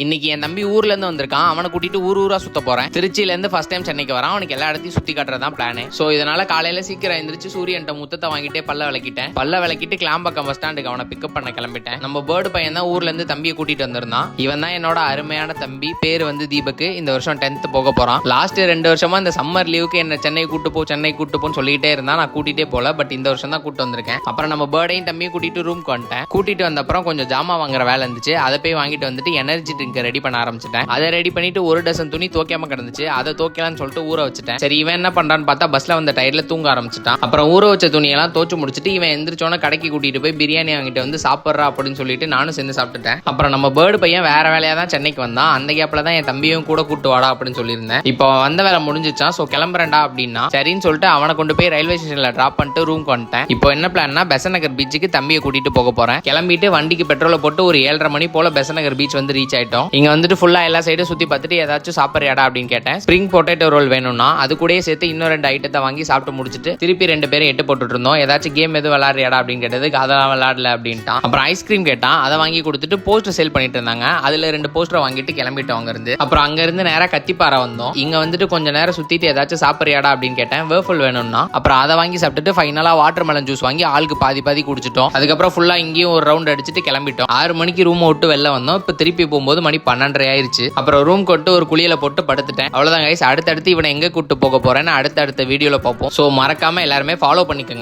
இன்னைக்கு என் தம்பி ஊர்ல இருந்து வந்திருக்கான். அவனை கூட்டிட்டு ஊரா சுத்த போறேன். திருச்சியில இருந்து ஃபர்ஸ்ட் டைம் சென்னைக்கு வரான். அவனுக்கு எல்லா இடத்தையும் சுத்தி காட்டுறதான் பிளான். சோ இதனால காலையில சீக்கிரம் எந்திரிச்சு சூரியன்ட்ட முத்தத்தை வாங்கிட்டே பல்ல விளக்கிட்டு கிளாம்பக்கம் பஸ் ஸ்டாண்டுக்கு அவனை பிக்கப் பண்ண கிளம்பிட்டேன். நம்ம பேர்டு பையன் தான் ஊர்ல இருந்து தம்பியை கூட்டிட்டு வந்திருந்தான். இவன் தான் என்னோட அருமையான தம்பி. பேரு வந்து தீபக். இந்த வருஷம் 10th போக போறான். லாஸ்ட் 2 வருஷமா இந்த சம்மர் லீவுக்கு என்ன சென்னை கூட்டு போன்னு சொல்லிட்டே இருந்தான். நான் கூட்டிட்டே போல, பட் இந்த வருஷம் தான் கூட்டு வந்திருக்கேன். அப்புறம் நம்ம பேர்டையும் தம்பியும் கூட்டிட்டு ரூம்க்கு வந்துட்டேன். கூட்டிட்டு வந்த அப்புறம் கொஞ்சம் ஜாமா வாங்குற வேலை இருந்துச்சு. அதை போய் வாங்கிட்டு வந்துட்டு எனர்ஜி ட்ரிங்க் ரெடி பண்ண ஆரம்பிச்சிட்டேன். அதை ரெடி பண்ணிட்டு ஒரு டசன் துணி துவைக்காம கிடந்துச்சு. அதை துவைக்கலாம்னு சொல்லிட்டு ஊற வச்சுட்டேன். சரி இவன் என்ன பண்றான்னு பார்த்தா பஸ்ல வந்த டயர்ல தூங்க ஆரம்பிச்சிட்டான். அப்புறம் ஊற வச்ச துணியெல்லாம் தோச்சு முடிச்சுட்டு இவன் எந்திரிச்சோன்னா கடைக்கு கூட்டிட்டு போய் பிரியாணி வாங்கிட்டு வந்து சாப்பிட்றா அப்படின்னு சொல்லிட்டு நானும் சேர்ந்து சாப்பிட்டுட்டேன். அப்புறம் நம்ம பேர்டு பையன் வேற வேலையா தான் சென்னைக்கு வந்தான். அந்த கேப்ல தான் என் தம்பியும் கூட கூட்டு வாடா அப்படின்னு சொல்லியிருந்தேன். இப்போ வந்த வேலை முடிஞ்சிச்சான். ஸோ கிளம்புறேன்டா அப்படின்னா சரின்னு சொல்லிட்டு அவனை கொண்டு போய் ரயில்வே ஸ்டேஷன்ல டிராப் பண்ணிட்டு ரூம்க்கு வந்துட்டேன். இப்போ என்ன பிளான்னா பெசநகர் பீச்சுக்கு தம்பியை கூட்டிட்டு போக போறேன். கிளம்பிட்டு வண்டிக்கு பெட்ரோலை போட்டு ஒரு 7:30 மணி போல பெசநகர் பீச் வந்து ரீச் ஆயிட்டோம். இங்க வந்துட்டு ஃபுல்லா எல்லா சைடும் சுத்தி பார்த்துட்டு ஏதாச்சும் சாப்பிட்றியாடா அப்படின்னு கேட்டேன். ஸ்ப்ரிங் பொட்டேட்டோ ரோல் வேணும்னா அது கூட சேர்த்து இன்னும் 2 ஐட்டத்தை வாங்கி சாப்பிட்டு முடிச்சுட்டு திருப்பி 2 பேரும் 8 போட்டுட்டு இருந்தோம். ஏதாச்சும் கேம் எதுவும் விளையாடுறியாடா அப்படின்னு கேட்டதுக்கு அதெல்லாம் விளையாடல அப்படின்ட்டான். அப்புறம் ஐஸ்கிரீம் கேட்டான். அதை வாங்கி கொடுத்துட்டு போஸ்டர் சேல் பண்ணிட்டு இருந்தாங்க. அதுல 2 போஸ்டர் வாங்கிட்டு கிளம்பிட்டோம் அங்க இருந்து. அப்புறம் அங்க இருந்து நேரா கத்திப்பாறை வந்தோம். இங்க வந்துட்டு கொஞ்ச நேரம் சுத்திட்டு ஏதாச்சும் சாப்பிட்றியாடா அப்படின்னு கேட்டேன். வேர்ஃபுல் வேணும்னா அப்புறம் அதை வாங்கி சாப்பிட்டுட்டு ஃபைனலா வாட்டர் மெலன் ஜூஸ் வாங்கி ஆளுக்கு பாதி குடிச்சிட்டோம். அதுக்கப்புறம் ஃபுல்லா இங்கேயும் ஒரு ரவுண்ட் அடிச்சுட்டு கிளம்பிட்டோம். 6 மணிக்கு ரூம் விட்டு வெளில வந்தோம். இப்போ திருப்பி போகும்போது மணி 12:30 ஆயிருச்சு. அப்புறம் ரூம் கொட்டு ஒரு குளியல போட்டு படுத்துட்டேன். அவ்வளவுதான் கைஸ். அடுத்தடுத்து இவனை எங்க கூட்டு போக போறேன்னு அடுத்த வீடியோல பார்ப்போம். ஸோ மறக்காம எல்லாருமே ஃபாலோ பண்ணிக்கோங்க.